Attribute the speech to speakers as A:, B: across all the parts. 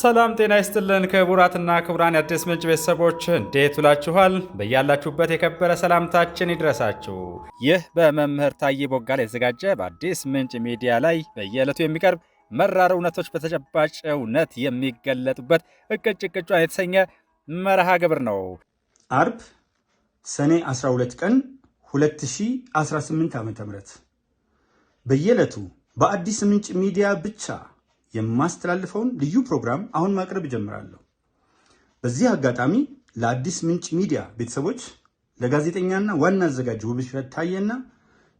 A: ሰላም ጤና ይስጥልን ክቡራትና ክቡራን የአዲስ ምንጭ ቤተሰቦች እንዴት ውላችኋል? በያላችሁበት የከበረ ሰላምታችን ይድረሳችሁ። ይህ በመምህር ታዬ ቦጋለ የተዘጋጀ በአዲስ ምንጭ ሚዲያ ላይ በየዕለቱ የሚቀርብ መራር እውነቶች በተጨባጭ እውነት የሚገለጡበት እቅጭ ቅጯን የተሰኘ መርሃ ግብር ነው።
B: አርብ ሰኔ 12 ቀን 2018 ዓ.ም በየዕለቱ በአዲስ ምንጭ ሚዲያ ብቻ የማስተላልፈውን ልዩ ፕሮግራም አሁን ማቅረብ ጀምራለሁ። በዚህ አጋጣሚ ለአዲስ ምንጭ ሚዲያ ቤተሰቦች፣ ለጋዜጠኛና ዋና አዘጋጅ ውብሸት ታዬና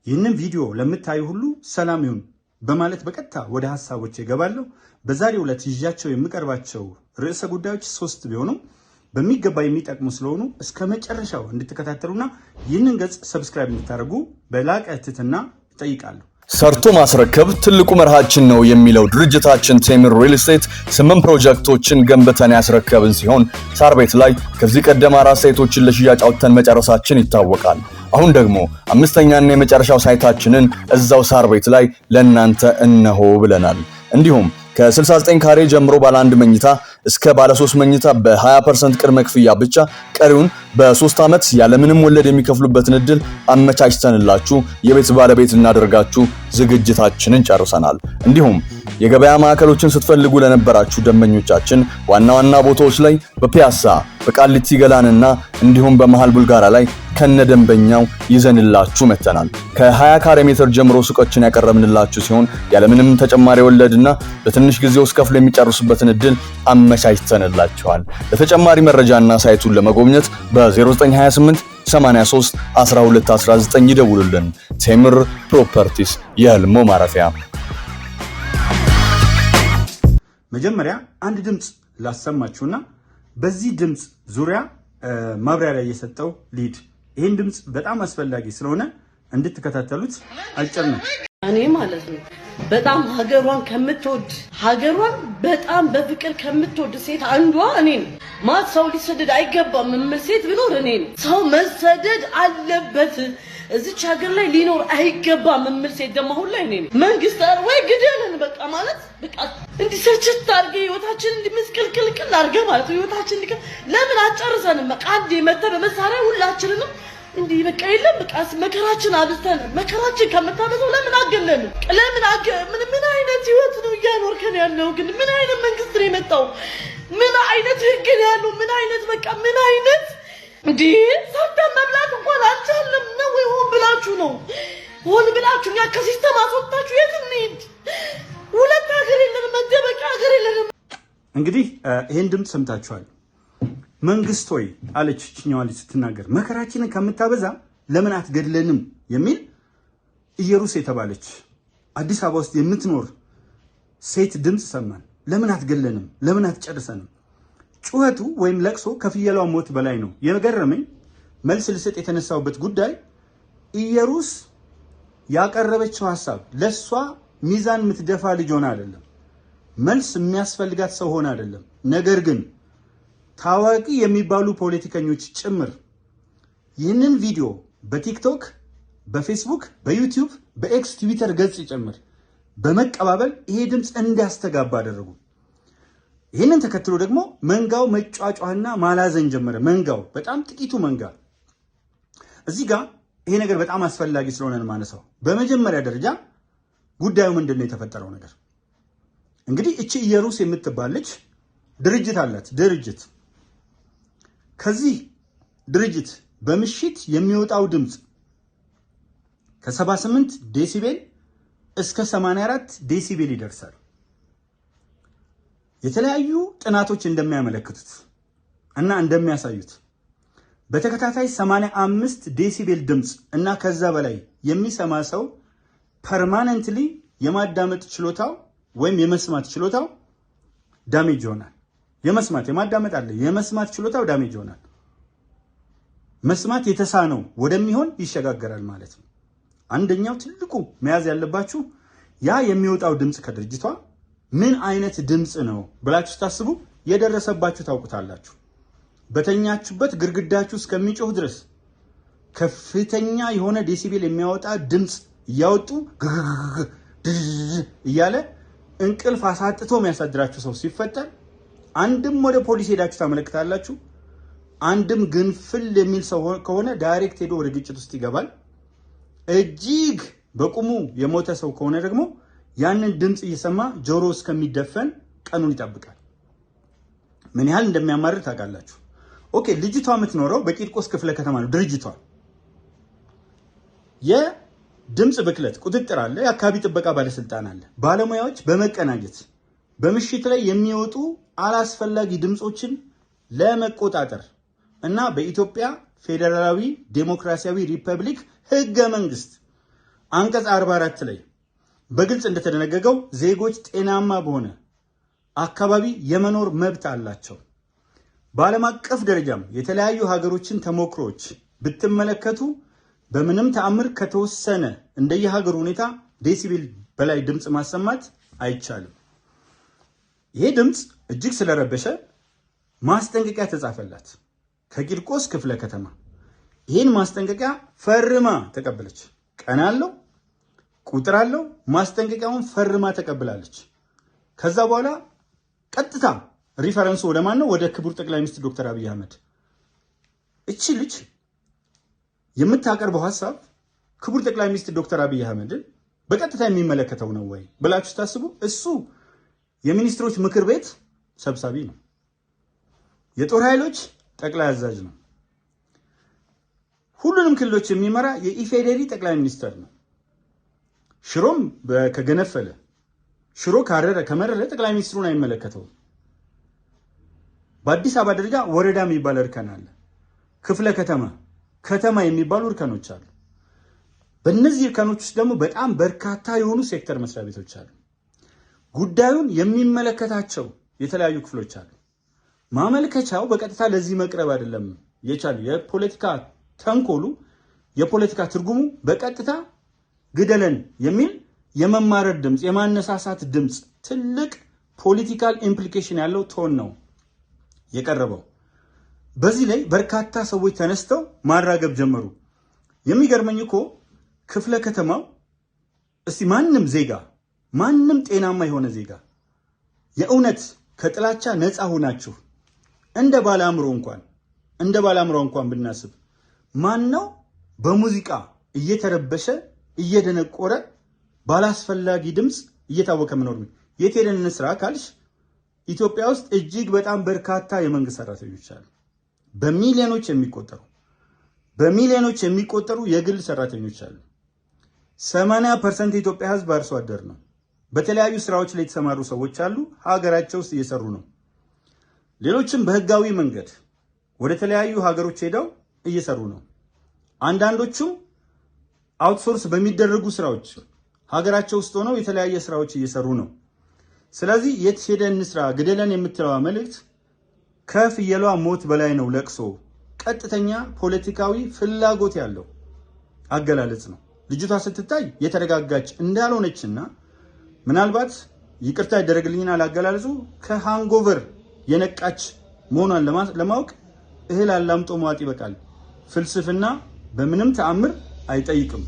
B: ይህንን ቪዲዮ ለምታዩ ሁሉ ሰላም ይሁን በማለት በቀጥታ ወደ ሐሳቦች እገባለሁ። በዛሬው ዕለት ይዣቸው የምቀርባቸው ርዕሰ ጉዳዮች 3 ቢሆኑም በሚገባ የሚጠቅሙ ስለሆኑ እስከ መጨረሻው እንድትከታተሉና ይህንን ገጽ ሰብስክራይብ እንድታደርጉ በላቀ ትህትና እጠይቃለሁ።
C: ሰርቶ ማስረከብ ትልቁ መርሃችን ነው የሚለው ድርጅታችን ቴምር ሪል ስቴት 8 ፕሮጀክቶችን ገንብተን ያስረከብን ሲሆን ሳር ቤት ላይ ከዚህ ቀደም 4 ሳይቶችን ለሽያጭ አውጥተን መጨረሳችን ይታወቃል። አሁን ደግሞ 5ኛና የመጨረሻው ሳይታችንን እዛው ሳር ቤት ላይ ለእናንተ እነሆ ብለናል። እንዲሁም ከ69 ካሬ ጀምሮ ባለ 1 መኝታ እስከ ባለ 3 መኝታ በ20% ቅድመ ክፍያ ብቻ ቀሪውን በ3 ዓመት ያለምንም ወለድ የሚከፍሉበትን እድል አመቻችተንላችሁ የቤት ባለቤት እናደርጋችሁ ዝግጅታችንን ጨርሰናል። እንዲሁም የገበያ ማዕከሎችን ስትፈልጉ ለነበራችሁ ደንበኞቻችን ዋና ዋና ቦታዎች ላይ በፒያሳ በቃሊቲ ገላንና እንዲሁም በመሃል ቡልጋራ ላይ ከነደንበኛው ይዘንላችሁ መተናል። ከ20 ካሬ ሜትር ጀምሮ ሱቆችን ያቀረብንላችሁ ሲሆን ያለምንም ተጨማሪ ወለድና በትንሽ ጊዜ ውስጥ ከፍለው የሚጨርሱበትን እድል አመቻችተንላችኋል። ለተጨማሪ መረጃና ሳይቱን ለመጎብኘት በ0928 83 12 19 ይደውሉልን። ቴምር ፕሮፐርቲስ የህልሞ ማረፊያ።
B: መጀመሪያ አንድ ድምጽ ላሰማችሁና በዚህ ድምጽ ዙሪያ ማብራሪያ እየሰጠው ሊድ ይሄን ድምጽ በጣም አስፈላጊ ስለሆነ እንድትከታተሉት አጭር ነው።
D: እኔ ማለት ነው በጣም ሀገሯን በጣም በፍቅር ከምትወድ ሴት አንዷ እኔ ነኝ። ማት ሰው ሊሰደድ አይገባም የምል ሴት ቢኖር እኔ ነኝ። ሰው መሰደድ አለበት እዚች ሀገር ላይ ሊኖር አይገባም የምል ሴት ደግሞ አሁን ላይ እኔ ነኝ። መንግስት ወይ ግደልን በቃ ማለት በቃ እንዲሰችት አድርገ ህይወታችን እንዲመስቀልቅልቅል አድርገ ማለት ህይወታችን ለምን አጨርሰንም በቃ አንዴ መተ በመሳሪያ ሁላችንንም እንዲህ በቃ የለም በቃ መከራችን አብዝተን መከራችን ከመታበዘው ለምን አገለን ምን አይነት ህይወት ነው እያኖርከን ያለው? ግን ምን አይነት መንግስት ነው የመጣው? ምን አይነት ህግ ነው ያለው? ምን አይነት እንዴ ሰርተን መብላት እንኳን አልቻለም ነው ወይ? ሆን ብላችሁ ያ ከሲስተም አስወጣችሁ የት እንሂድ? ሁለት ሀገር የለንም፣ መደበቂያ ሀገር የለንም።
B: እንግዲህ ይሄን ድምጽ ሰምታችኋል። መንግስት ሆይ አለች ችኛዋ ልጅ ስትናገር መከራችንን ከምታበዛ ለምን አትገድለንም የሚል ኢየሩስ የተባለች አዲስ አበባ ውስጥ የምትኖር ሴት ድምጽ ሰማን። ለምን አትገድለንም? ለምን አትጨርሰንም? ጩኸቱ ወይም ለቅሶ ከፍየሏ ሞት በላይ ነው። የገረመኝ መልስ ልሰጥ የተነሳውበት ጉዳይ ኢየሩስ ያቀረበችው ሐሳብ ለሷ ሚዛን የምትደፋ ልጅ ሆነ አይደለም፣ መልስ የሚያስፈልጋት ሰው ሆነ አይደለም። ነገር ግን ታዋቂ የሚባሉ ፖለቲከኞች ጭምር ይህንን ቪዲዮ በቲክቶክ፣ በፌስቡክ፣ በዩቲዩብ፣ በኤክስ ትዊተር ገጽ ጭምር በመቀባበል ይሄ ድምጽ እንዲያስተጋባ አደረጉ። ይህንን ተከትሎ ደግሞ መንጋው መጫጫህና ማላዘን ጀመረ። መንጋው በጣም ጥቂቱ መንጋ። እዚህ ጋር ይሄ ነገር በጣም አስፈላጊ ስለሆነ ነው ማነሳው። በመጀመሪያ ደረጃ ጉዳዩ ምንድነው የተፈጠረው ነገር? እንግዲህ እቺ ኢየሩስ የምትባለች ድርጅት አላት። ከዚህ ድርጅት በምሽት የሚወጣው ድምጽ ከ78 ዴሲቤል እስከ 84 ዴሲቤል ይደርሳል። የተለያዩ ጥናቶች እንደሚያመለክቱት እና እንደሚያሳዩት በተከታታይ 85 ዴሲቤል ድምጽ እና ከዛ በላይ የሚሰማ ሰው ፐርማነንትሊ የማዳመጥ ችሎታው ወይም የመስማት ችሎታው ዳሜጅ ይሆናል። የማዳመጥ አለ፣ የመስማት ችሎታው ዳሜጅ ይሆናል። መስማት የተሳነው ወደሚሆን ይሸጋገራል ማለት ነው። አንደኛው ትልቁ መያዝ ያለባችሁ ያ የሚወጣው ድምጽ ከድርጅቷ ምን አይነት ድምጽ ነው ብላችሁ ታስቡ የደረሰባችሁ ታውቁታላችሁ። በተኛችሁበት ግርግዳችሁ እስከሚጮህ ድረስ ከፍተኛ የሆነ ዴሲቤል የሚያወጣ ድምጽ እያወጡ እያለ እንቅልፍ አሳጥቶ የሚያሳድራችሁ ሰው ሲፈጠር አንድም ወደ ፖሊስ ሄዳችሁ ታመለክታላችሁ፣ አንድም ግንፍል የሚል ሰው ከሆነ ዳይሬክት ሄዶ ወደ ግጭት ውስጥ ይገባል። እጅግ በቁሙ የሞተ ሰው ከሆነ ደግሞ ያንን ድምፅ እየሰማ ጆሮ እስከሚደፈን ቀኑን ይጠብቃል። ምን ያህል እንደሚያማርር ታውቃላችሁ። ኦኬ፣ ልጅቷ የምትኖረው በቂርቆስ ክፍለ ከተማ ነው። ድርጅቷ የድምፅ ብክለት ቁጥጥር አለ፣ የአካባቢ ጥበቃ ባለስልጣን አለ። ባለሙያዎች በመቀናጀት በምሽት ላይ የሚወጡ አላስፈላጊ ድምፆችን ለመቆጣጠር እና በኢትዮጵያ ፌዴራላዊ ዴሞክራሲያዊ ሪፐብሊክ ህገ መንግስት አንቀጽ 44 ላይ በግልጽ እንደተደነገገው ዜጎች ጤናማ በሆነ አካባቢ የመኖር መብት አላቸው። በዓለም አቀፍ ደረጃም የተለያዩ ሀገሮችን ተሞክሮች ብትመለከቱ በምንም ተአምር ከተወሰነ እንደየሀገሩ ሁኔታ ዴሲቤል በላይ ድምፅ ማሰማት አይቻልም። ይሄ ድምፅ እጅግ ስለረበሸ ማስጠንቀቂያ ተጻፈላት ከቂርቆስ ክፍለ ከተማ። ይህን ማስጠንቀቂያ ፈርማ ተቀበለች። ቀን አለው፣ ቁጥር አለው። ማስጠንቀቂያውን ፈርማ ተቀብላለች። ከዛ በኋላ ቀጥታ ሪፈረንሱ ወደ ማን ነው? ወደ ክቡር ጠቅላይ ሚኒስትር ዶክተር አብይ አህመድ። እቺ ልጅ የምታቀርበው ሀሳብ ክቡር ጠቅላይ ሚኒስትር ዶክተር አብይ አህመድን በቀጥታ የሚመለከተው ነው ወይ ብላችሁ ታስቡ። እሱ የሚኒስትሮች ምክር ቤት ሰብሳቢ ነው። የጦር ኃይሎች ጠቅላይ አዛዥ ነው። ሁሉንም ክልሎች የሚመራ የኢፌዴሪ ጠቅላይ ሚኒስትር ነው። ሽሮም ከገነፈለ ሽሮ ካረረ ከመረረ ጠቅላይ ሚኒስትሩን አይመለከተውም። በአዲስ አበባ ደረጃ ወረዳ የሚባል እርከን አለ። ክፍለ ከተማ የሚባሉ እርከኖች አሉ። በእነዚህ እርከኖች ውስጥ ደግሞ በጣም በርካታ የሆኑ ሴክተር መስሪያ ቤቶች አሉ። ጉዳዩን የሚመለከታቸው የተለያዩ ክፍሎች አሉ። ማመልከቻው በቀጥታ ለዚህ መቅረብ አይደለም የቻሉ የፖለቲካ ተንኮሉ የፖለቲካ ትርጉሙ በቀጥታ ግደለን የሚል የመማረር ድምፅ፣ የማነሳሳት ድምፅ፣ ትልቅ ፖለቲካል ኢምፕሊኬሽን ያለው ቶን ነው የቀረበው። በዚህ ላይ በርካታ ሰዎች ተነስተው ማራገብ ጀመሩ። የሚገርመኝ እኮ ክፍለ ከተማው እስቲ ማንም ጤናማ የሆነ ዜጋ የእውነት ከጥላቻ ነፃ ሆናችሁ እንደ ባለአእምሮ እንኳን ብናስብ ማን ነው በሙዚቃ እየተረበሸ እየደነቆረ ባላስፈላጊ ድምፅ እየታወከ መኖር? የት ሄደን እንስራ ካልሽ ኢትዮጵያ ውስጥ እጅግ በጣም በርካታ የመንግስት ሰራተኞች አሉ። በሚሊዮኖች የሚቆጠሩ የግል ሰራተኞች አሉ። 80% የኢትዮጵያ ህዝብ አርሶ አደር ነው። በተለያዩ ስራዎች ላይ የተሰማሩ ሰዎች አሉ። ሀገራቸው ውስጥ እየሰሩ ነው። ሌሎችም በህጋዊ መንገድ ወደ ተለያዩ ሀገሮች ሄደው እየሰሩ ነው። አንዳንዶቹም አውትሶርስ በሚደረጉ ስራዎች ሀገራቸው ውስጥ ሆነው የተለያየ ስራዎች እየሰሩ ነው። ስለዚህ የት ሄደን እንስራ ግደለን የምትለዋ መልእክት ከፍየሏ ሞት በላይ ነው ለቅሶ። ቀጥተኛ ፖለቲካዊ ፍላጎት ያለው አገላለጽ ነው። ልጅቷ ስትታይ የተረጋጋች እንዳልሆነችና ምናልባት ይቅርታ ይደረግልኝና አላገላለጹ ከሃንጎቨር የነቃች መሆኗን ለማወቅ እህል አላምጦ መዋጥ ይበቃል። ፍልስፍና በምንም ተአምር አይጠይቅም።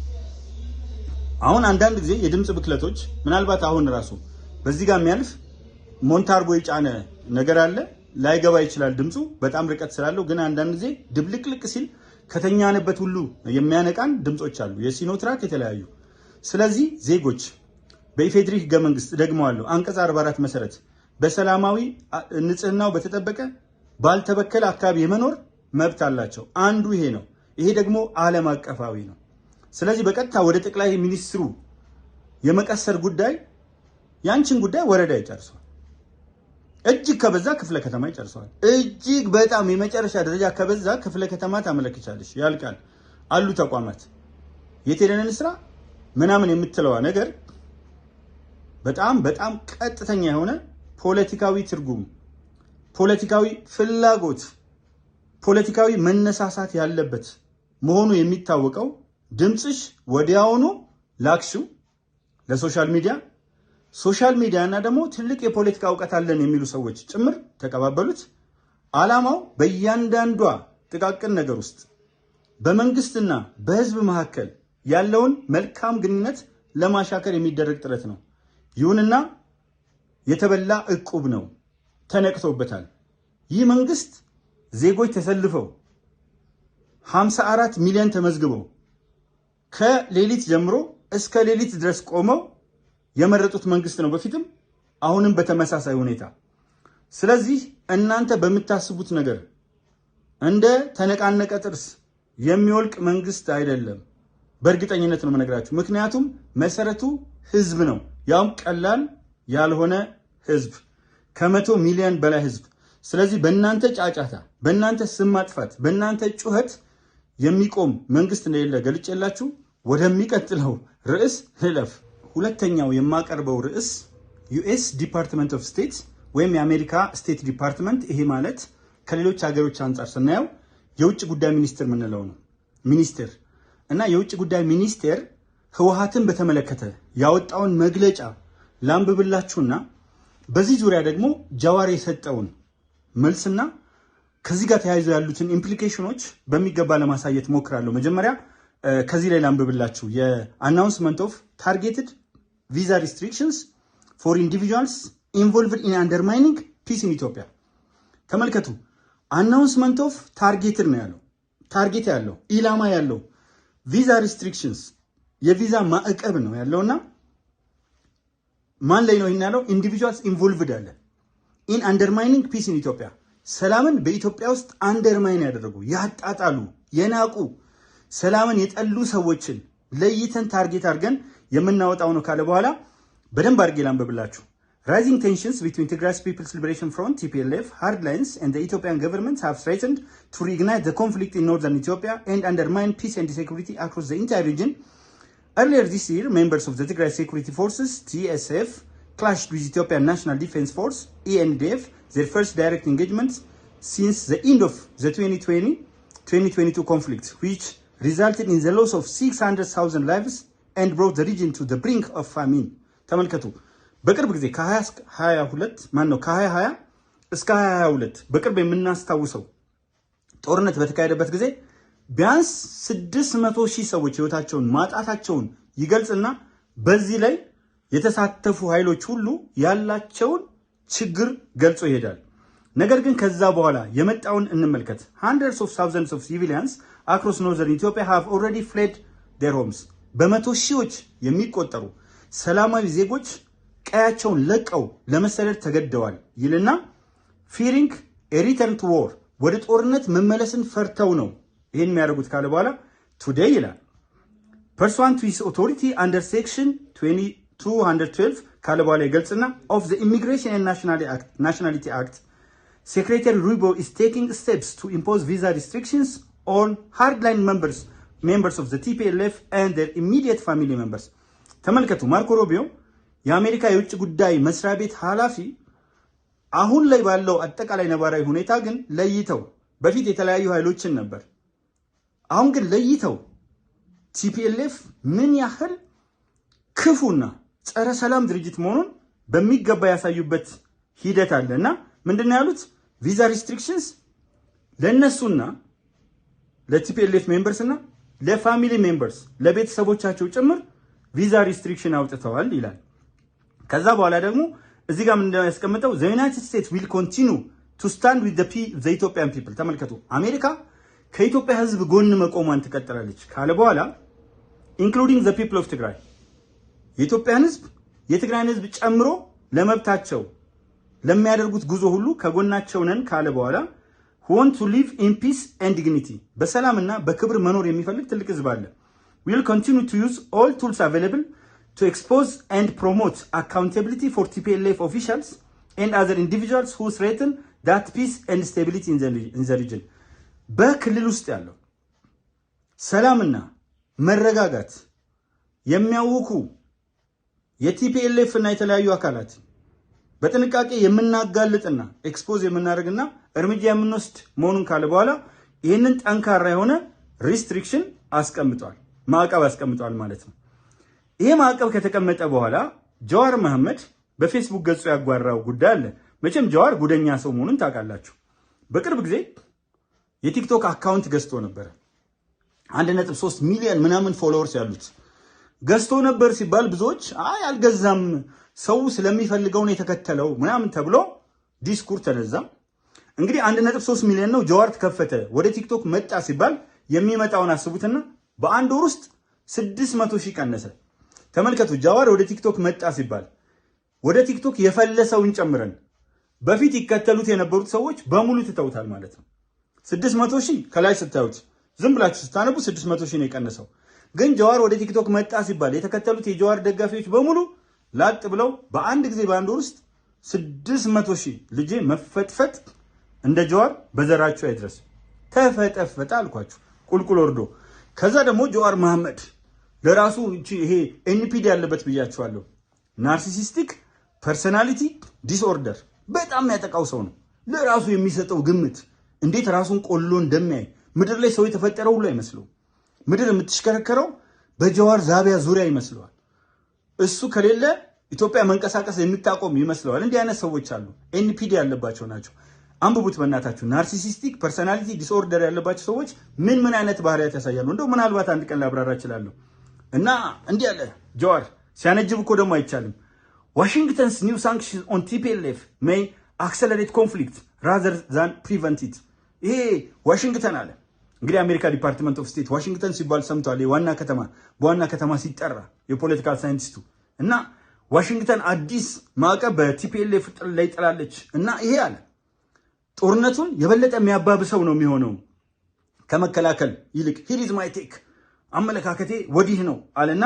B: አሁን አንዳንድ ጊዜ የድምፅ ብክለቶች ምናልባት አሁን ራሱ በዚህ ጋር የሚያልፍ ሞንታርጎ የጫነ ነገር አለ። ላይገባ ይችላል ድምፁ በጣም ርቀት ስላለው። ግን አንዳንድ ጊዜ ድብልቅልቅ ሲል ከተኛንበት ሁሉ የሚያነቃን ድምጾች አሉ፣ የሲኖትራክ የተለያዩ። ስለዚህ ዜጎች በኢፌድሪ ህገ መንግስት ደግመዋለሁ አንቀጽ 44 መሰረት በሰላማዊ ንጽህናው በተጠበቀ ባልተበከለ አካባቢ የመኖር መብት አላቸው። አንዱ ይሄ ነው። ይሄ ደግሞ ዓለም አቀፋዊ ነው። ስለዚህ በቀጥታ ወደ ጠቅላይ ሚኒስትሩ የመቀሰር ጉዳይ ያንቺን ጉዳይ ወረዳ ይጨርሷል። እጅግ ከበዛ ክፍለ ከተማ ይጨርሰዋል። እጅግ በጣም የመጨረሻ ደረጃ ከበዛ ክፍለ ከተማ ታመለክቻለሽ፣ ያልቃል። አሉ ተቋማት የት ሄደን እንስራ ምናምን የምትለዋ ነገር በጣም ቀጥተኛ የሆነ ፖለቲካዊ ትርጉም፣ ፖለቲካዊ ፍላጎት፣ ፖለቲካዊ መነሳሳት ያለበት መሆኑ የሚታወቀው ድምፅሽ ወዲያውኑ ላክሽው ለሶሻል ሚዲያ እና ደግሞ ትልቅ የፖለቲካ እውቀት አለን የሚሉ ሰዎች ጭምር ተቀባበሉት። ዓላማው በእያንዳንዷ ጥቃቅን ነገር ውስጥ በመንግስትና በህዝብ መካከል ያለውን መልካም ግንኙነት ለማሻከር የሚደረግ ጥረት ነው። ይሁንና የተበላ ዕቁብ ነው፣ ተነቅቶበታል። ይህ መንግስት ዜጎች ተሰልፈው 54 ሚሊዮን ተመዝግበው ከሌሊት ጀምሮ እስከ ሌሊት ድረስ ቆመው የመረጡት መንግስት ነው፣ በፊትም አሁንም በተመሳሳይ ሁኔታ። ስለዚህ እናንተ በምታስቡት ነገር እንደ ተነቃነቀ ጥርስ የሚወልቅ መንግስት አይደለም። በእርግጠኝነት ነው የምነግራችሁ። ምክንያቱም መሰረቱ ህዝብ ነው፣ ያውም ቀላል ያልሆነ ህዝብ፣ ከ100 ሚሊዮን በላይ ህዝብ። ስለዚህ በእናንተ ጫጫታ፣ በእናንተ ስም ማጥፋት፣ በእናንተ ጩኸት የሚቆም መንግስት እንደሌለ ገልጬላችሁ ወደሚቀጥለው ርዕስ ልለፍ። ሁለተኛው የማቀርበው ርዕስ ዩኤስ ዲፓርትመንት ኦፍ ስቴት ወይም የአሜሪካ ስቴት ዲፓርትመንት። ይሄ ማለት ከሌሎች ሀገሮች አንጻር ስናየው የውጭ ጉዳይ ሚኒስቴር የምንለው ነው። ሚኒስቴር እና የውጭ ጉዳይ ሚኒስቴር ህወሓትን በተመለከተ ያወጣውን መግለጫ ላንብብላችሁና በዚህ ዙሪያ ደግሞ ጃዋር የሰጠውን መልስና ከዚህ ጋር ተያይዞ ያሉትን ኢምፕሊኬሽኖች በሚገባ ለማሳየት ሞክራለሁ። መጀመሪያ ከዚህ ላይ ላንብብላችሁ። የአናውንስመንት ኦፍ ታርጌትድ ቪዛ ሪስትሪክሽንስ ፎር ኢንዲቪጁዋልስ ኢንቮልቭድ ኢን አንደርማይኒንግ ፒስ ኢን ኢትዮጵያ። ተመልከቱ። አናውንስመንት ኦፍ ታርጌትድ ነው ያለው፣ ታርጌት ያለው ኢላማ ያለው ቪዛ ሪስትሪክሽንስ የቪዛ ማዕቀብ ነው ያለውና ማን ላይ ነው ይሄን ያለው? ኢንዲቪጁዋልስ ኢንቮልቭድ አለ ኢን አንደርማይኒንግ ፒስ ኢን ኢትዮጵያ፣ ሰላምን በኢትዮጵያ ውስጥ አንደርማይን ያደረጉ ያጣጣሉ፣ የናቁ ሰላምን የጠሉ ሰዎችን ለይተን ታርጌት አድርገን የምናወጣው ነው ካለ በኋላ በደንብ አድርጌ ላንብብላችሁ። Rising tensions between Tigray People's Liberation Front (TPLF) hardlines and the Ethiopian government have threatened to reignite the conflict in northern Ethiopia and undermine peace and security across the entire region. Earlier this year, members of the Tigray Security Forces (TSF) clashed with Ethiopian National Defense Force (ENDF), their first direct engagements since the end of the 2020-2022 conflict, which resulted in the loss of 600,000 lives and brought the region to the brink of famine. ተመልከቱ። በቅርብ ጊዜ ከ2022 እስከ 2022 በቅርብ የምናስታውሰው ጦርነት በተካሄደበት ጊዜ ቢያንስ 600,000 ሰዎች ህይወታቸውን ማጣታቸውን ይገልጽና በዚህ ላይ የተሳተፉ ኃይሎች ሁሉ ያላቸውን ችግር ገልጾ ይሄዳል። ነገር ግን ከዛ በኋላ የመጣውን እንመልከት። hundreds of thousands of civilians across northern Ethiopia have already fled their homes. በመቶ ሺዎች የሚቆጠሩ ሰላማዊ ዜጎች ቀያቸውን ለቀው ለመሰደድ ተገደዋል ይልና fearing a return to war ወደ ጦርነት መመለስን ፈርተው ነው ይሄን የሚያደርጉት ካለ በኋላ today ይላል pursuant to his authority under section 212 ካለ በኋላ ይገልጽና of the Immigration and Nationality Act Secretary Rubo is taking steps to impose visa restrictions on hardline members of the TPLF and their immediate family members. ተመልከቱ። ማርኮ ሩቢዮ የአሜሪካ የውጭ ጉዳይ መስሪያ ቤት ኃላፊ አሁን ላይ ባለው አጠቃላይ ነባራዊ ሁኔታ ግን ለይተው በፊት የተለያዩ ኃይሎችን ነበር፣ አሁን ግን ለይተው ቲፒኤልኤፍ ምን ያህል ክፉና ጸረ ሰላም ድርጅት መሆኑን በሚገባ ያሳዩበት ሂደት አለና ምንድነው ያሉት? ቪዛ ሪስትሪክሽንስ ለነሱና ለቲፒኤልኤፍ ሜምበርስና ለፋሚሊ ሜምበርስ ለቤተሰቦቻቸው ጭምር ቪዛ ሪስትሪክሽን አውጥተዋል ይላል። ከዛ በኋላ ደግሞ እዚህ ጋር ምንድነው ያስቀምጠው? the United States will continue to stand with the Ethiopian people። ተመልከቱ። አሜሪካ ከኢትዮጵያ ህዝብ ጎን መቆሟን ትቀጥላለች ካለ በኋላ including the people of Tigray የኢትዮጵያን ህዝብ የትግራይን ህዝብ ጨምሮ ለመብታቸው ለሚያደርጉት ጉዞ ሁሉ ከጎናቸው ነን ካለ በኋላ who want to live in peace and dignity በሰላምና በክብር መኖር የሚፈልግ ትልቅ ህዝብ አለ። we will continue to use all tools available to expose and promote accountability for TPLF officials and other individuals who threaten that peace and stability in the region. በክልል ውስጥ ያለው ሰላምና መረጋጋት የሚያውኩ የቲፒኤልኤፍ እና የተለያዩ አካላት በጥንቃቄ የምናጋልጥና ኤክስፖዝ የምናደርግና እርምጃ የምንወስድ መሆኑን ካለ በኋላ ይህንን ጠንካራ የሆነ ሪስትሪክሽን አስቀምጧል፣ ማዕቀብ አስቀምጧል ማለት ነው። ይሄ ማዕቀብ ከተቀመጠ በኋላ ጃዋር መሐመድ በፌስቡክ ገጹ ያጓራው ጉዳይ አለ። መቼም ጃዋር ጉደኛ ሰው መሆኑን ታውቃላችሁ። በቅርብ ጊዜ የቲክቶክ አካውንት ገዝቶ ነበር። 1.3 ሚሊዮን ምናምን ፎሎወርስ ያሉት ገዝቶ ነበር ሲባል ብዙዎች አይ አልገዛም ሰው ስለሚፈልገው ነው የተከተለው ምናምን ተብሎ ዲስኩር ተነዛ። እንግዲህ 1.3 ሚሊዮን ነው። ጀዋር ተከፈተ ወደ ቲክቶክ መጣ ሲባል የሚመጣውን አስቡትና በአንድ ወር ውስጥ 600 ሺህ ቀነሰ። ተመልከቱ። ጀዋር ወደ ቲክቶክ መጣ ሲባል ወደ ቲክቶክ የፈለሰውን ጨምረን በፊት ይከተሉት የነበሩት ሰዎች በሙሉ ትተውታል ማለት ነው። 600 ሺህ ከላይ ስታዩት ዝም ብላችሁ ስታነቡ 600 ሺህ ነው የቀነሰው። ግን ጀዋር ወደ ቲክቶክ መጣ ሲባል የተከተሉት የጀዋር ደጋፊዎች በሙሉ ላጥ ብለው በአንድ ጊዜ በአንድ ወር ውስጥ 600 ሺህ ልጄ መፈጥፈጥ እንደ ጀዋር በዘራችሁ አይድረስ ተፈጠፈጠ አልኳችሁ ቁልቁል ወርዶ። ከዛ ደግሞ ጀዋር መሐመድ ለራሱ ይሄ ኤንፒዲ ያለበት ብያችኋለሁ። ናርሲሲስቲክ ፐርሰናሊቲ ዲስኦርደር በጣም ያጠቃው ሰው ነው። ለራሱ የሚሰጠው ግምት እንዴት ራሱን ቆሎ እንደሚያይ ምድር ላይ ሰው የተፈጠረው ሁሉ አይመስለው። ምድር የምትሽከረከረው በጀዋር ዛቢያ ዙሪያ ይመስለዋል። እሱ ከሌለ ኢትዮጵያ መንቀሳቀስ የምታቆም ይመስለዋል። እንዲህ አይነት ሰዎች አሉ። ኤንፒዲ ያለባቸው ናቸው። አንብቡት በእናታችሁ። ናርሲሲስቲክ ፐርሰናሊቲ ዲስኦርደር ያለባቸው ሰዎች ምን አይነት ባህሪያት ያሳያሉ? እንደው ምናልባት አንድ ቀን ላብራራ እችላለሁ። እና እንዲህ ያለ ጀዋር ሲያነጅብ እኮ ደግሞ አይቻልም። ዋሽንግተንስ ኒው ሳንክሽንስ ኦን ቲፒኤልኤፍ ሜይ አክሰለሬት ኮንፍሊክት ራዘር ዛን ፕሪቨንት ኢት። ይሄ ዋሽንግተን አለ እንግዲህ አሜሪካ ዲፓርትመንት ኦፍ ስቴት ዋሽንግተን ሲባል ሰምቷል። ዋና ከተማ በዋና ከተማ ሲጠራ የፖለቲካል ሳይንቲስቱ እና ዋሽንግተን አዲስ ማዕቀብ በቲፒኤልኤፍ ላይ ጥላለች እና ይሄ አለ ጦርነቱን የበለጠ የሚያባብሰው ነው የሚሆነው ከመከላከል ይልቅ። ሂር ኢዝ ማይ ቴክ አመለካከቴ ወዲህ ነው አለና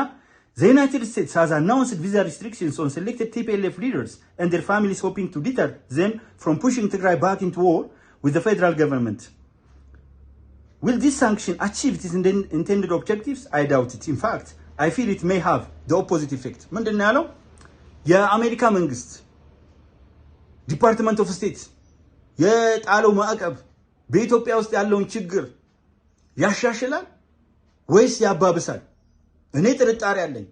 B: the United States has announced visa restrictions on selected TPLF leaders and their families, hoping to deter them from pushing Tigray back into war with the federal government. Will this sanction achieve its intended objectives? I doubt it. In fact, I feel it may have the opposite effect. ምንድነው ያለው? የአሜሪካ መንግስት ዲፓርትመንት ኦፍ ስቴት የጣለው ማዕቀብ በኢትዮጵያ ውስጥ ያለውን ችግር ያሻሽላል ወይስ ያባብሳል? እኔ ጥርጣሬ አለኝ።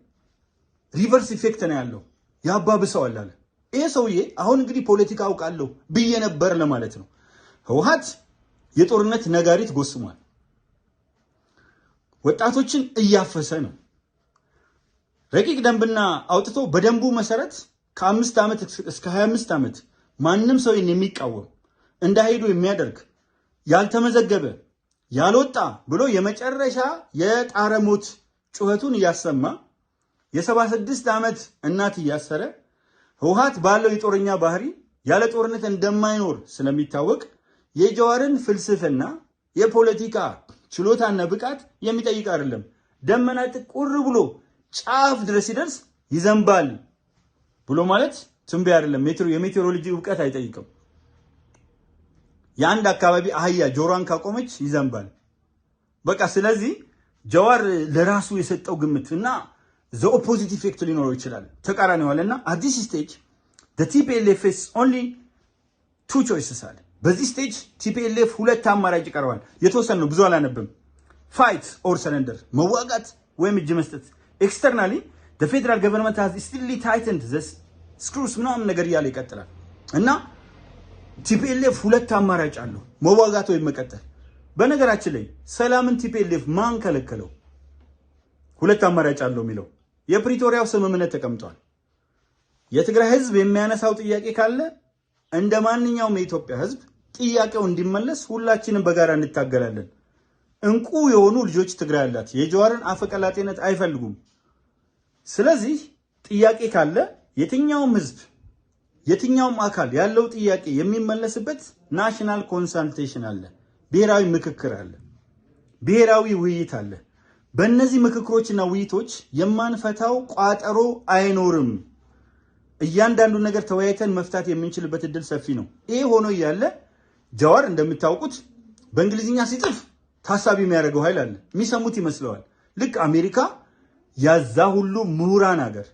B: ሪቨርስ ኢፌክት ነው ያለው፣ ያባብሰዋል አለ። ይሄ ሰውዬ አሁን እንግዲህ ፖለቲካ አውቃለሁ ብዬ ነበር ለማለት ነው። ህወሓት የጦርነት ነጋሪት ጎስሟል። ወጣቶችን እያፈሰ ነው። ረቂቅ ደንብና አውጥቶ በደንቡ መሰረት ከ5 ዓመት እስከ 25 ዓመት ማንም ሰው የሚቃወም እንዳይሄዱ የሚያደርግ ያልተመዘገበ ያልወጣ ብሎ የመጨረሻ የጣረ ሞት ጩኸቱን እያሰማ የ76 ዓመት እናት እያሰረ ህወሓት ባለው የጦረኛ ባህሪ ያለ ጦርነት እንደማይኖር ስለሚታወቅ የጀዋርን ፍልስፍና የፖለቲካ ችሎታና ብቃት የሚጠይቅ አይደለም። ደመና ጥቁር ብሎ ጫፍ ድረስ ይደርስ ይዘንባል ብሎ ማለት ትንበያ አይደለም። የሜቴሮሎጂ እውቀት አይጠይቅም። የአንድ አካባቢ አህያ ጆሮዋን ካቆመች ይዘንባል በቃ። ስለዚህ ጀዋር ለራሱ የሰጠው ግምት እና ዘ ኦፖዚት ኢፌክት ሊኖረው ይችላል፣ ተቃራኒው አለና at this stage the TPLF has only two choices አለ። በዚህ ስቴጅ ቲፒኤልኤፍ ሁለት አማራጭ ይቀርባል። የተወሰነ ነው፣ ብዙ አላነብም። ፋይት ኦር ሰረንደር፣ መዋጋት ወይም እጅ መስጠት። ኤክስተርናሊ the federal government has still tightened the screws ምናምን ነገር እያለ ይቀጥላል እና ቲፒኤልኤፍ ሁለት አማራጭ አለው፣ መዋጋት ወይም መቀጠል። በነገራችን ላይ ሰላምን ቲፒኤልኤፍ ማን ከለከለው? ሁለት አማራጭ አለው የሚለው የፕሪቶሪያው ስምምነት ተቀምጧል። የትግራይ ህዝብ የሚያነሳው ጥያቄ ካለ እንደ ማንኛውም የኢትዮጵያ ህዝብ ጥያቄው እንዲመለስ ሁላችንም በጋራ እንታገላለን። እንቁ የሆኑ ልጆች ትግራይ አላት። የጀዋርን አፈቀላጤነት አይፈልጉም። ስለዚህ ጥያቄ ካለ የትኛውም ህዝብ የትኛውም አካል ያለው ጥያቄ የሚመለስበት ናሽናል ኮንሰልቴሽን አለ፣ ብሔራዊ ምክክር አለ፣ ብሔራዊ ውይይት አለ። በእነዚህ ምክክሮችና ውይይቶች የማንፈታው ቋጠሮ አይኖርም። እያንዳንዱ ነገር ተወያይተን መፍታት የምንችልበት እድል ሰፊ ነው። ይሄ ሆኖ እያለ ጀዋር እንደምታውቁት በእንግሊዝኛ ሲጽፍ ታሳቢ የሚያደርገው ኃይል አለ። የሚሰሙት ይመስለዋል። ልክ አሜሪካ ያዛ ሁሉ ምሁራን ሀገር፣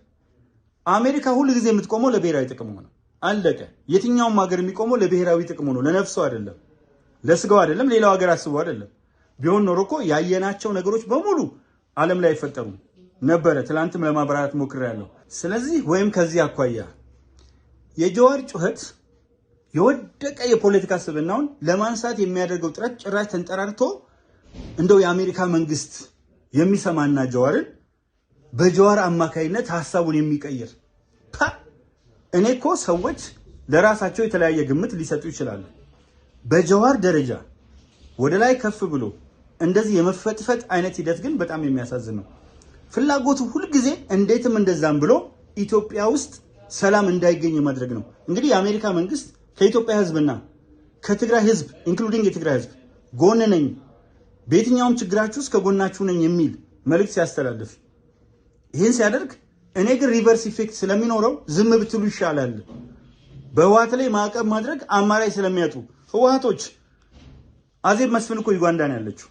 B: አሜሪካ ሁሉ ጊዜ የምትቆመው ለብሔራዊ ጥቅሙ ነው። አለቀ። የትኛውም ሀገር የሚቆመው ለብሔራዊ ጥቅሙ ነው፣ ለነፍሱ አይደለም፣ ለስጋው አይደለም፣ ሌላው ሀገር አስቦ አይደለም። ቢሆን ኖሮ እኮ ያየናቸው ነገሮች በሙሉ ዓለም ላይ አይፈጠሩም ነበረ። ትላንትም ለማብራራት ሞክሬያለሁ። ስለዚህ ወይም ከዚህ አኳያ የጀዋር ጩኸት የወደቀ የፖለቲካ ስብናውን ለማንሳት የሚያደርገው ጥረት ጭራሽ ተንጠራርቶ እንደው የአሜሪካ መንግስት የሚሰማና ጀዋርን በጀዋር አማካይነት ሐሳቡን የሚቀይር እኔ እኮ ሰዎች ለራሳቸው የተለያየ ግምት ሊሰጡ ይችላሉ። በጀዋር ደረጃ ወደ ላይ ከፍ ብሎ እንደዚህ የመፈጥፈጥ አይነት ሂደት ግን በጣም የሚያሳዝን ነው። ፍላጎቱ ሁልጊዜ እንዴትም እንደዛም ብሎ ኢትዮጵያ ውስጥ ሰላም እንዳይገኝ ማድረግ ነው። እንግዲህ የአሜሪካ መንግስት ከኢትዮጵያ ህዝብና ከትግራይ ህዝብ ኢንክሉዲንግ የትግራይ ህዝብ ጎን ነኝ፣ በየትኛውም ችግራችሁ ውስጥ ከጎናችሁ ነኝ የሚል መልእክት ሲያስተላልፍ ይህን ሲያደርግ እኔ ግን ሪቨርስ ኢፌክት ስለሚኖረው ዝም ብትሉ ይሻላል። በህወሓት ላይ ማዕቀብ ማድረግ አማራጭ ስለሚያጡ ህወሓቶች አዜብ መስፍን እኮ ዩጋንዳ ነው ያለችው።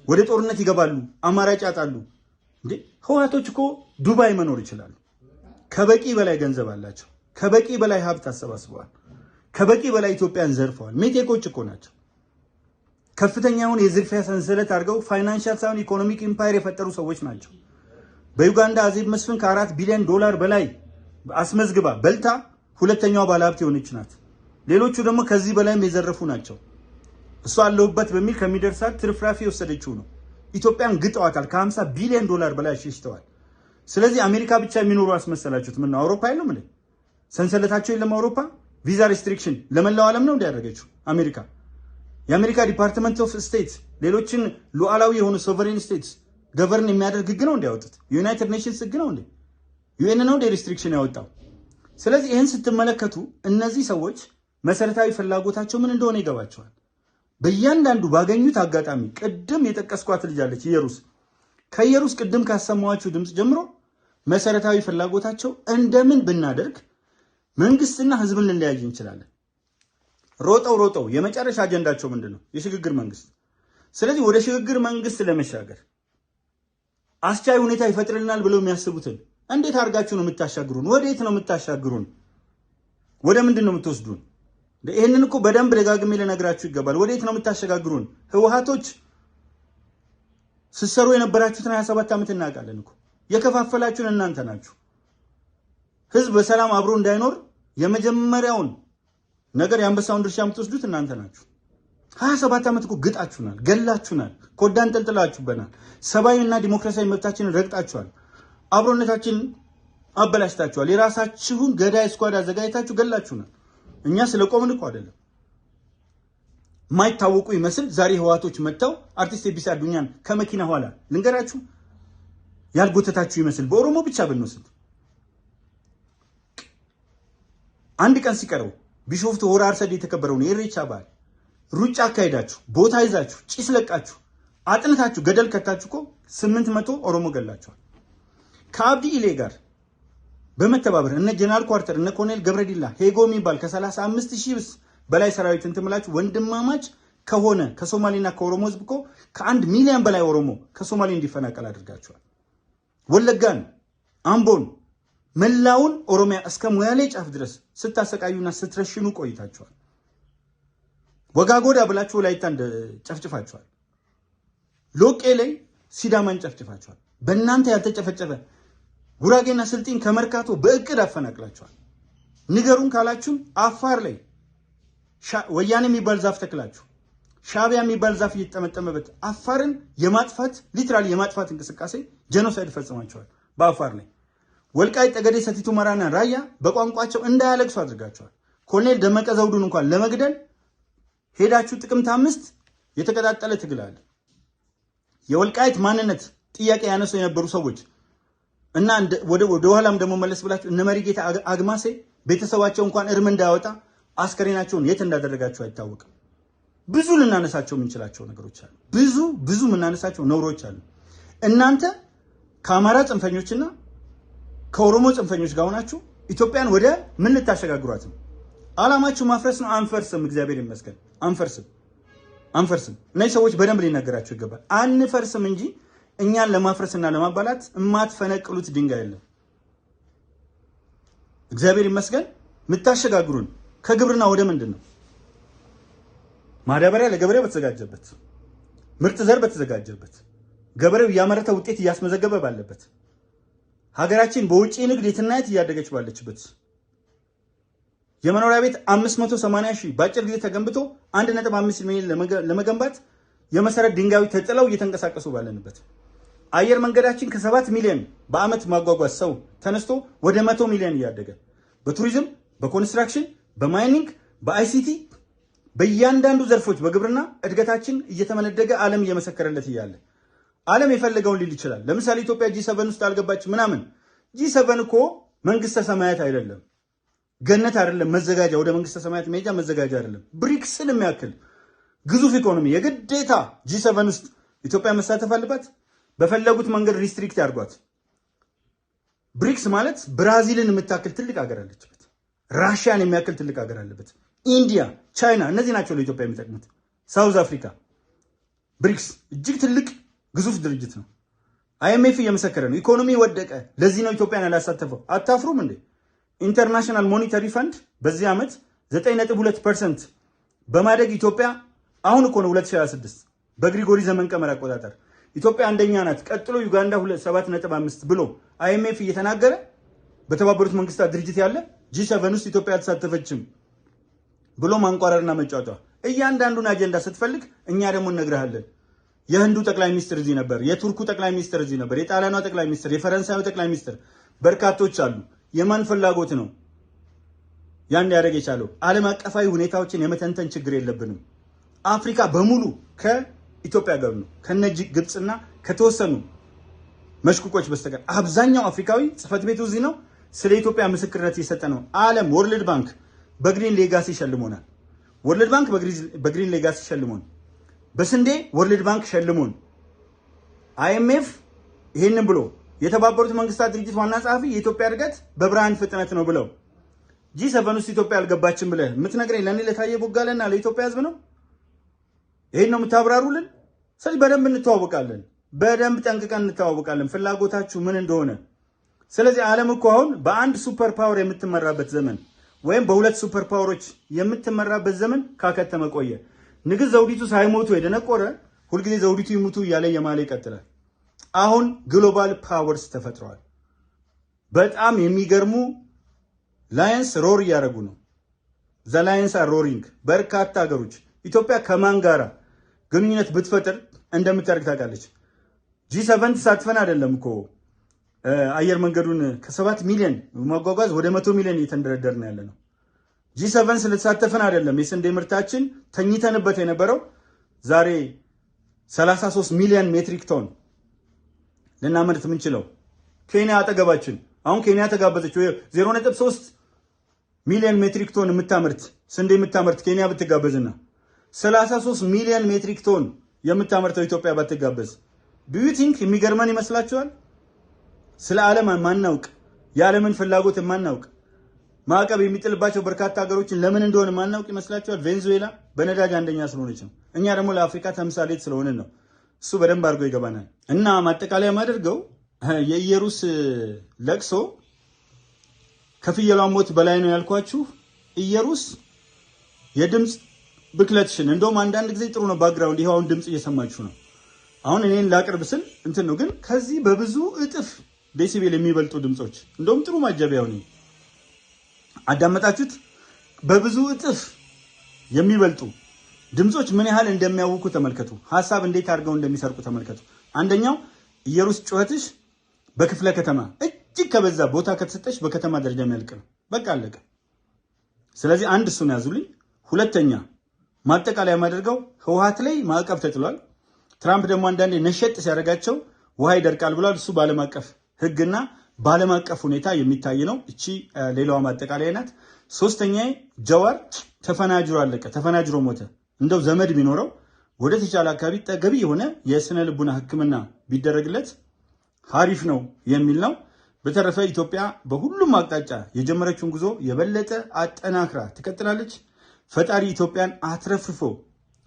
B: ወደ ጦርነት ይገባሉ፣ አማራጭ ያጣሉ። እንዴ ህወሓቶች እኮ ዱባይ መኖር ይችላሉ። ከበቂ በላይ ገንዘብ አላቸው። ከበቂ በላይ ሀብት አሰባስበዋል። ከበቂ በላይ ኢትዮጵያን ዘርፈዋል። ሜቴኮች እኮ ናቸው። ከፍተኛውን የዝርፊያ ሰንሰለት አድርገው ፋይናንሻል ሳይሆን ኢኮኖሚክ ኢምፓየር የፈጠሩ ሰዎች ናቸው። በዩጋንዳ አዜብ መስፍን ከ4 ቢሊዮን ዶላር በላይ አስመዝግባ በልታ ሁለተኛዋ ባለሀብት የሆነች ናት። ሌሎቹ ደግሞ ከዚህ በላይም የዘረፉ ናቸው። እሷ አለሁበት በሚል ከሚደርሳት ትርፍራፊ የወሰደችው ነው። ኢትዮጵያን ግጠዋታል። ከ50 ቢሊዮን ዶላር በላይ አሸሽተዋል። ስለዚህ አሜሪካ ብቻ የሚኖሩ አስመሰላችሁት? ምን አውሮፓ የለም እንዴ? ሰንሰለታቸው የለም? አውሮፓ ቪዛ ሪስትሪክሽን ለመላው ዓለም ነው እንዲያደርገችው አሜሪካ። የአሜሪካ ዲፓርትመንት ኦፍ ስቴት ሌሎችን ሉዓላዊ የሆኑ ሶቨሬን ስቴትስ ገቨርን የሚያደርግ ህግ ነው እንዲያወጡት። የዩናይትድ ኔሽንስ ህግ ነው እንዴ? ዩኤን ነው እንደ ሪስትሪክሽን ያወጣው። ስለዚህ ይህን ስትመለከቱ እነዚህ ሰዎች መሰረታዊ ፍላጎታቸው ምን እንደሆነ ይገባቸዋል። በእያንዳንዱ ባገኙት አጋጣሚ ቅድም የጠቀስኳት ልጅ አለች ኢየሩስ። ከኢየሩስ ቅድም ካሰማኋችሁ ድምፅ ጀምሮ መሰረታዊ ፍላጎታቸው እንደምን ብናደርግ መንግስትና ህዝብን ልንለያይ እንችላለን። ሮጠው የመጨረሻ አጀንዳቸው ምንድን ነው? የሽግግር መንግስት። ስለዚህ ወደ ሽግግር መንግስት ለመሻገር አስቻይ ሁኔታ ይፈጥርልናል ብለው የሚያስቡትን እንዴት አድርጋችሁ ነው የምታሻግሩን? ወዴት ነው የምታሻግሩን? ወደ ምንድን ነው የምትወስዱን? ይህንን እኮ በደንብ ደጋግሜ ልነግራችሁ ይገባል። ወዴት ነው የምታሸጋግሩን? ህወሓቶች ስትሰሩ የነበራችሁትን 27 ዓመት እናውቃለን እኮ። የከፋፈላችሁን እናንተ ናችሁ። ህዝብ በሰላም አብሮ እንዳይኖር የመጀመሪያውን ነገር የአንበሳውን ድርሻ የምትወስዱት እናንተ ናችሁ። 27 ዓመት እኮ ግጣችሁናል፣ ገላችሁናል፣ ኮዳን ጠልጥላችሁበናል። ሰብአዊና ዲሞክራሲያዊ መብታችንን ረግጣችኋል። አብሮነታችንን አበላሽታችኋል። የራሳችሁን ገዳይ ስኳድ አዘጋጅታችሁ ገላችሁናል። እኛ ስለቆምን እኮ አይደለም። ማይታወቁ ይመስል ዛሬ ህወሓቶች መጥተው አርቲስት ኤቢሲ አዱኛን ከመኪና ኋላ ልንገራችሁ ያልጎተታችሁ ይመስል በኦሮሞ ብቻ ብንወስድ አንድ ቀን ሲቀረው ቢሾፍቱ ሆራ አርሰዴ የተከበረውን የኢሬቻ በዓል ሩጫ አካሄዳችሁ ቦታ ይዛችሁ ጭስ ለቃችሁ አጥንታችሁ ገደል ከታችሁ እኮ 800 ኦሮሞ ገላችኋል። ከአብዲ ኢሌ ጋር በመተባበር እነ ጀነራል ኳርተር እነ ኮሎኔል ገብረዲላ ሄጎ የሚባል ከ35,000 በላይ ሰራዊት እንትምላችሁ ወንድማማች ከሆነ ከሶማሌና ከኦሮሞ ህዝብ እኮ ከ1 ሚሊዮን በላይ ኦሮሞ ከሶማሌ እንዲፈናቀል አድርጋችኋል። ወለጋን፣ አምቦን፣ መላውን ኦሮሚያ እስከ ሞያሌ ጫፍ ድረስ ስታሰቃዩና ስትረሽኑ ቆይታችኋል። ወጋጎዳ ብላችሁ ወላይታን ጨፍጭፋችኋል። ሎቄ ላይ ሲዳማን ጨፍጭፋችኋል። በእናንተ ያልተጨፈጨፈ ጉራጌና ስልጢን ከመርካቶ በእቅድ አፈናቅላችኋል። ንገሩን ካላችሁን አፋር ላይ ወያኔ የሚባል ዛፍ ተክላችሁ ሻቢያ የሚባል ዛፍ እየተጠመጠመበት አፋርን የማጥፋት ሊትራሊ የማጥፋት እንቅስቃሴ ጄኖሳይድ ፈጽማችኋል። በአፋር ላይ ወልቃይት ጠገዴ፣ ሰቲት ሁመራና ራያ በቋንቋቸው እንዳያለቅሱ አድርጋችኋል። ኮሎኔል ደመቀ ዘውዱን እንኳን ለመግደል ሄዳችሁ ጥቅምት 5 የተቀጣጠለ ትግል አለ። የወልቃይት ማንነት ጥያቄ ያነሱ የነበሩ ሰዎች እና ወደ ኋላም ደግሞ መለስ ብላችሁ እነ መሪጌታ አግማሴ ቤተሰባቸው እንኳን እርም እንዳያወጣ አስከሬናቸውን የት እንዳደረጋቸው አይታወቅም። ብዙ ልናነሳቸው የምንችላቸው ነገሮች አሉ። ብዙ የምናነሳቸው ነውሮች አሉ። እናንተ ከአማራ ጽንፈኞችና ከኦሮሞ ጽንፈኞች ጋር ሆናችሁ ኢትዮጵያን ወደ ምን ልታሸጋግሯት ነው? አላማችሁ ማፍረስ ነው። አንፈርስም። እግዚአብሔር ይመስገን አንፈርስም። እነዚህ ሰዎች በደንብ ሊነገራቸው ይገባል። አንፈርስም እንጂ እኛን ለማፍረስና ለማባላት የማትፈነቅሉት ድንጋይ የለም። እግዚአብሔር ይመስገን። የምታሸጋግሩን ከግብርና ወደ ምንድን ነው? ማዳበሪያ ለገበሬው በተዘጋጀበት፣ ምርጥ ዘር በተዘጋጀበት፣ ገበሬው እያመረተ ውጤት እያስመዘገበ ባለበት፣ ሀገራችን በውጪ ንግድ የትናየት እያደገች ባለችበት፣ የመኖሪያ ቤት 580,000 በአጭር ጊዜ ተገንብቶ 1.5 ሚሊዮን ለመገንባት የመሰረት ድንጋዮች ተጥለው እየተንቀሳቀሱ ባለንበት፣ አየር መንገዳችን ከ7 ሚሊዮን በአመት ማጓጓዝ ሰው ተነስቶ ወደ 100 ሚሊዮን እያደገ፣ በቱሪዝም፣ በኮንስትራክሽን፣ በማይኒንግ በአይሲቲ በእያንዳንዱ ዘርፎች በግብርና እድገታችን እየተመነደገ ዓለም እየመሰከረለት እያለ ዓለም የፈለገውን ሊል ይችላል። ለምሳሌ ኢትዮጵያ G7 ውስጥ አልገባች ምናምን። G7 እኮ መንግስተ ሰማያት አይደለም፣ ገነት አይደለም፣ መዘጋጃ ወደ መንግስተ ሰማያት መሄጃ መዘጋጃ አይደለም። ብሪክስን የሚያክል ግዙፍ ኢኮኖሚ የግዴታ G7 ውስጥ ኢትዮጵያ መሳተፍ አለባት። በፈለጉት መንገድ ሪስትሪክት ያድርጓት። ብሪክስ ማለት ብራዚልን የምታክል ትልቅ ሀገር አለችበት፣ ራሽያን የሚያክል ትልቅ ሀገር አለበት፣ ኢንዲያ፣ ቻይና፣ እነዚህ ናቸው ለኢትዮጵያ የሚጠቅሙት። ሳውዝ አፍሪካ። ብሪክስ እጅግ ትልቅ ግዙፍ ድርጅት ነው። IMF እየመሰከረ ነው። ኢኮኖሚ ወደቀ። ለዚህ ነው ኢትዮጵያን ያላሳተፈው። አታፍሩም እንዴ? ኢንተርናሽናል ሞኔታሪ ፈንድ በዚህ ዓመት 9.2% በማደግ ኢትዮጵያ አሁን እኮ ነው 2026 በግሪጎሪ ዘመን ቀመር አቆጣጠር ኢትዮጵያ አንደኛ ናት። ቀጥሎ ዩጋንዳ 7.5 ብሎ IMF እየተናገረ በተባበሩት መንግስታት ድርጅት ያለ G7 ውስጥ ኢትዮጵያ አልተሳተፈችም ብሎ ማንቋረርና መጫወቷ። እያንዳንዱን አጀንዳ ስትፈልግ እኛ ደግሞ እነግርሃለን። የህንዱ ጠቅላይ ሚኒስትር እዚህ ነበር፣ የቱርኩ ጠቅላይ ሚኒስትር እዚህ ነበር፣ የጣሊያኗ ጠቅላይ ሚኒስትር፣ የፈረንሳዩ ጠቅላይ ሚኒስትር፣ በርካቶች አሉ። የማን ፍላጎት ነው ያን ያደረገ የቻለው? ዓለም አቀፋዊ ሁኔታዎችን የመተንተን ችግር የለብንም። አፍሪካ በሙሉ ከኢትዮጵያ ጋር ነው፣ ከነጂ ግብፅና ከተወሰኑ መሽኩቆች በስተቀር አብዛኛው አፍሪካዊ ጽህፈት ቤቱ እዚህ ነው። ስለ ኢትዮጵያ ምስክርነት እየሰጠ ነው። ዓለም ወርልድ ባንክ በግሪን ሌጋሲ ሸልሞናል። ወርልድ ባንክ በግሪን ሌጋሲ ሸልሞን፣ በስንዴ ወርልድ ባንክ ሸልሞን፣ IMF ይሄንን ብሎ የተባበሩት መንግስታት ድርጅት ዋና ጸሐፊ የኢትዮጵያ እድገት በብርሃን ፍጥነት ነው ብለው G7 ውስጥ ኢትዮጵያ አልገባችም ብለህ የምትነግረኝ ለኔ ለታየ ቦጋለና ለኢትዮጵያ ህዝብ ነው? ይሄን ነው የምታብራሩልን? ስለዚህ በደንብ እንተዋወቃለን፣ በደንብ ጠንቅቀን እንተዋወቃለን ፍላጎታችሁ ምን እንደሆነ። ስለዚህ ዓለም እኮ አሁን በአንድ ሱፐር ፓወር የምትመራበት ዘመን ወይም በሁለት ሱፐር ፓወሮች የምትመራበት ዘመን ካከተመ ቆየ። ንግሥት ዘውዲቱ ሳይሞቱ የደነቆረ ሁልጊዜ ዘውዲቱ ይሙቱ እያለ የማለ ይቀጥላል። አሁን ግሎባል ፓወርስ ተፈጥረዋል። በጣም የሚገርሙ ላየንስ ሮር እያደረጉ ነው። ዘ ላየንስ አር ሮሪንግ። በርካታ ሀገሮች ኢትዮጵያ ከማን ጋራ ግንኙነት ብትፈጥር እንደምታደርግ ታውቃለች። G7 ተሳትፈን አይደለም እኮ አየር መንገዱን ከ7 ሚሊዮን ማጓጓዝ ወደ 100 ሚሊዮን እየተንደረደርን ያለ ነው። G7 ስለተሳተፈን አይደለም የስንዴ ምርታችን ተኝተንበት የነበረው ዛሬ 33 ሚሊዮን ሜትሪክ ቶን ልናመርት የምንችለው። ኬንያ አጠገባችን አሁን ኬንያ ተጋበዘች። 0.3 ሚሊዮን ሜትሪክ ቶን የምታመርት ስንዴ የምታመርት ኬንያ ብትጋበዝና 33 ሚሊዮን ሜትሪክ ቶን የምታመርተው ኢትዮጵያ ባትጋበዝ ዱ ዩ ቲንክ የሚገርመን ይመስላችኋል? ስለ ዓለም ማናውቅ፣ የዓለምን ፍላጎት ማናውቅ፣ ማዕቀብ የሚጥልባቸው በርካታ ሀገሮችን ለምን እንደሆነ ማናውቅ ይመስላችኋል? ቬንዙዌላ በነዳጅ አንደኛ ስለሆነች ነው። እኛ ደግሞ ለአፍሪካ ተምሳሌት ስለሆነን ነው። እሱ በደንብ አድርጎ ይገባናል። እና ማጠቃለያ ማደርገው የኢየሩስ ለቅሶ ከፍየሏ ሞት በላይ ነው ያልኳችሁ። ኢየሩስ የድምፅ ብክለትሽን እንደውም አንዳንድ ጊዜ ጥሩ ነው ባክግራውንድ፣ ይሄው አሁን ድምፅ እየሰማችሁ ነው። አሁን እኔን ላቅርብ ስል እንትን ነው፣ ግን ከዚህ በብዙ እጥፍ ዴሲቤል የሚበልጡ ድምጾች እንደውም ጥሩ ማጀቢያው ነው። አዳመጣችሁት? በብዙ እጥፍ የሚበልጡ ድምጾች ምን ያህል እንደሚያውኩ ተመልከቱ። ሐሳብ እንዴት አድርገው እንደሚሰርቁ ተመልከቱ። አንደኛው ኢየሩስ ጩኸትሽ በክፍለ ከተማ እጅግ ከበዛ ቦታ ከተሰጠሽ በከተማ ደረጃ የሚያልቅ ነው። በቃ አለቀ። ስለዚህ አንድ እሱን ያዙልኝ። ሁለተኛ ማጠቃለያ የማደርገው ህወሓት ላይ ማዕቀብ ተጥሏል። ትራምፕ ደግሞ አንዳንዴ ነሸጥ ሲያደርጋቸው ውሃ ይደርቃል ብሏል። እሱ በዓለም አቀፍ ህግና በዓለም አቀፍ ሁኔታ የሚታይ ነው። እቺ ሌላዋ ማጠቃለያ ናት። ሶስተኛ ጀዋር ተፈናጅሮ አለቀ፣ ተፈናጅሮ ሞተ። እንደው ዘመድ ቢኖረው ወደ ተቻለ አካባቢ ተገቢ የሆነ የስነ ልቡና ሕክምና ቢደረግለት ሀሪፍ ነው የሚል ነው። በተረፈ ኢትዮጵያ በሁሉም አቅጣጫ የጀመረችውን ጉዞ የበለጠ አጠናክራ ትቀጥላለች። ፈጣሪ ኢትዮጵያን አትረፍርፎ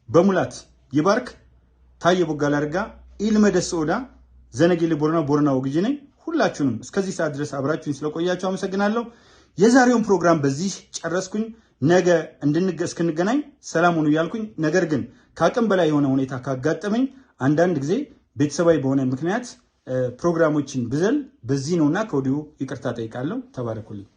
B: በሙላት ይባርክ። ታየ ቦጋለ አርጋ ኢልመደስ ኦዳ ዘነጌሌ ቦረና ወግጂ ነኝ። ሁላችሁንም እስከዚህ ሰዓት ድረስ አብራችሁኝ ስለቆያችሁ አመሰግናለሁ። የዛሬውን ፕሮግራም በዚህ ጨረስኩኝ። ነገ እስክንገናኝ ሰላም ሁኑ እያልኩኝ፣ ነገር ግን ከአቅም በላይ የሆነ ሁኔታ ካጋጠመኝ አንዳንድ ጊዜ ቤተሰባዊ በሆነ ምክንያት ፕሮግራሞችን ብዘል በዚህ ነውና ከወዲሁ ይቅርታ ጠይቃለሁ። ተባረኩልኝ።